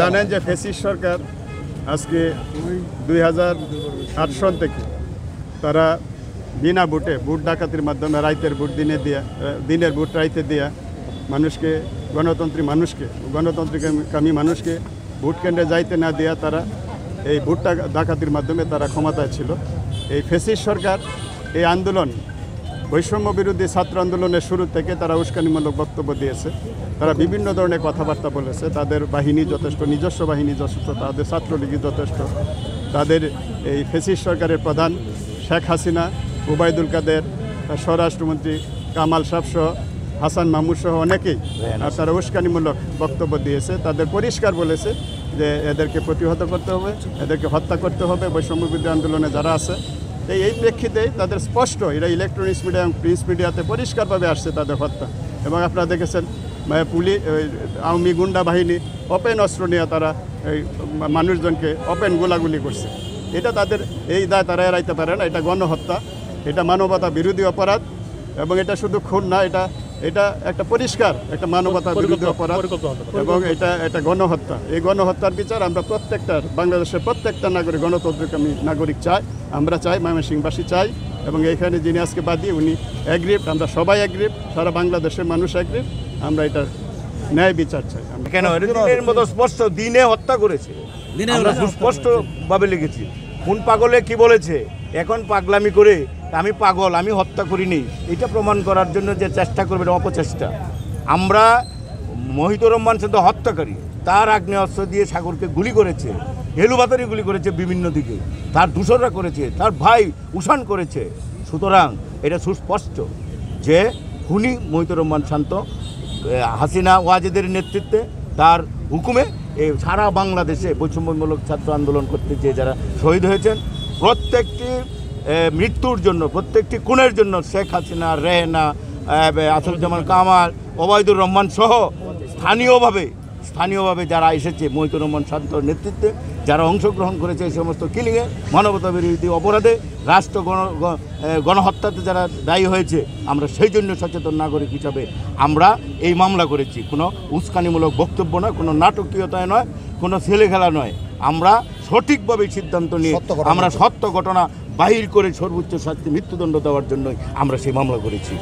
জানেন যে ফ্যাসিস্ট সরকার আজকে 2008 সন থেকে তারা বিনা ভোটে ভোট ডাকাতির মাধ্যমে রাইতের ভোট দিনের ভোট রাইতে দিয়া মানুষকে গণতন্ত্রকামী মানুষকে ভোট কেন্দ্রে যাইতে না দিয়া তারা এই ভোট ডাকাতির মাধ্যমে তারা ক্ষমতায় ছিল। এই ফ্যাসিস্ট সরকার এই আন্দোলন বৈষম্য বিরোধী ছাত্র আন্দোলনের শুরু থেকে তারা উস্কানিমূলক বক্তব্য দিয়েছে। তারা বিভিন্ন ধরনের কথাবার্তা বলেছে। তাদের বাহিনী যথেষ্ট, নিজস্ব বাহিনী যথেষ্ট, তাদের ছাত্রলীগই যথেষ্ট। তাদের এই ফ্যাসিস্ট সরকারের প্রধান শেখ হাসিনা, ওবায়দুল কাদের, স্বরাষ্ট্রমন্ত্রী কামাল সহ হাসান মাহমুদ সহ অনেকেই তারা উস্কানিমূলক বক্তব্য দিয়েছে। তাদের পরিষ্কার বলেছে যে এদেরকে প্রতিহত করতে হবে, এদেরকে হত্যা করতে হবে, বৈষম্য বিরোধী আন্দোলনে যারা আছে। এই প্রেক্ষিতেই তাদের স্পষ্ট, এরা ইলেকট্রনিক্স মিডিয়া এবং প্রিন্ট মিডিয়াতে পরিষ্কারভাবে আসছে তাদের হত্যা। এবং আপনারা দেখেছেন পুলিশ, আওয়ামী গুন্ডা বাহিনী ওপেন অস্ত্র নিয়ে তারা এই মানুষজনকে ওপেন গোলাগুলি করছে। এটা তাদের এই দায় তারা এড়াইতে পারে না। এটা গণহত্যা, এটা মানবতা বিরোধী অপরাধ। এবং এটা শুধু খুন না, এটা একটা পরিষ্কার একটা মানবতা বিরোধী অপরাধ এবং এটা গণহত্যা। এই গণহত্যার বিচার আমরা বাংলাদেশের প্রত্যেকটা নাগরিক, গণতন্ত্রকামী নাগরিক চাই, আমরা চাই, ময়মনসিংহবাসী চাই। এবং এইখানে যিনি আজকে বাদী উনি অ্যাগ্রিভড, আমরা সবাই অ্যাগ্রিভড, সারা বাংলাদেশের মানুষ অ্যাগ্রিভড। আমরা এটা ন্যায় বিচার চাই। কেন দিনের মতো স্পষ্ট দিনে হত্যা করেছে, আমরা সুস্পষ্টভাবে লিখেছি। কোন পাগলে কি বলেছে, এখন পাগলামি করে আমি পাগল, আমি হত্যা করিনি, এটা প্রমাণ করার জন্য যে চেষ্টা করবে এটা অপচেষ্টা। আমরা মহিতুর রহমান সাথে হত্যাকারী, তার আগ্নেয়াস্ত্র দিয়ে সাগরকে গুলি করেছে, হেলুবাতারি গুলি করেছে বিভিন্ন দিকে, তার দূষররা করেছে, তার ভাই উষান করেছে। সুতরাং এটা সুস্পষ্ট যে খুনি মহিতুর রহমান শান্ত, হাসিনা ওয়াজেদের নেতৃত্বে তার হুকুমে এই সারা বাংলাদেশে বৈষম্যমূলক ছাত্র আন্দোলন করতে যে যারা শহীদ হয়েছেন, প্রত্যেকটি মৃত্যুর জন্য, প্রত্যেকটি খুনের জন্য শেখ হাসিনা, রেহেনা, আসাদুজ্জামান কামাল, ওবায়দুর রহমান সহ স্থানীয়ভাবে যারা এসেছে মহিতুর রহমান শান্তর নেতৃত্বে, যারা অংশগ্রহণ করেছে এই সমস্ত কিলিংয়ে, মানবতা বিরোধী অপরাধে, রাষ্ট্র গণহত্যাতে যারা দায়ী হয়েছে, আমরা সেই জন্য সচেতন নাগরিক হিসাবে আমরা এই মামলা করেছি। কোনো উস্কানিমূলক বক্তব্য নয়, কোনো নাটকীয়তায় নয়, কোনো ছেলে খেলা নয়। আমরা সঠিকভাবে সিদ্ধান্ত নিয়ে আমরা সত্য ঘটনা বাহির করে সর্বোচ্চ শাস্তি, মৃত্যুদণ্ড দেওয়ার জন্যই আমরা সেই মামলা করেছি।